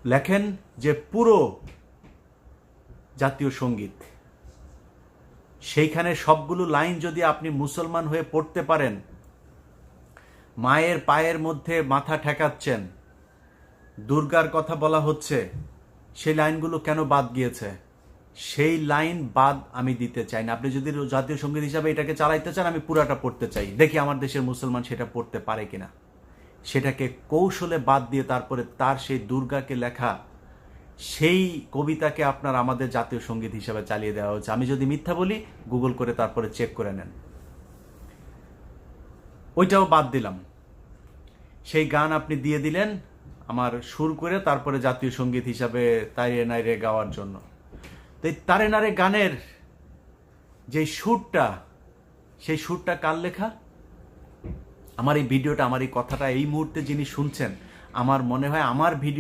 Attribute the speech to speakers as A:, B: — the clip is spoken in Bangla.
A: লেখেন যে পুরো জাতীয় সঙ্গীত, সেইখানে সবগুলো লাইন যদি আপনি মুসলমান হয়ে পড়তে পারেন, মায়ের পায়ের মধ্যে মাথা ঠেকাচ্ছেন, দুর্গার কথা বলা হচ্ছে, সেই লাইনগুলো কেন বাদ গিয়েছে? সেই লাইন বাদ আমি দিতে চাই না। আপনি যদি জাতীয় সঙ্গীত হিসাবে এটাকে চালাইতে চান, আমি পুরাটা পড়তে চাই, দেখি আমার দেশের মুসলমান সেটা পড়তে পারে কিনা। সেটাকে কৌশলে বাদ দিয়ে তারপরে তার সেই দুর্গাকে লেখা সেই কবিতাকে আপনার আমাদের জাতীয় সঙ্গীত হিসাবে চালিয়ে দেওয়া হচ্ছে। আমি যদি মিথ্যা বলি, গুগল করে তারপরে চেক করে নেন। ওইটাও বাদ দিলাম। সেই গান আপনি দিয়ে দিলেন আমার সুর করে, তারপরে জাতীয় সঙ্গীত হিসাবে তারে নাইরে গাওয়ার জন্য। তো এই তারে নারে গানের যে সুরটা, সেই সুরটা কার লেখা? আমার এই ভিডিওটা, আমার এই কথাটা এই মুহূর্তে যিনি শুনছেন, আমার মনে হয় আমার ভিডিও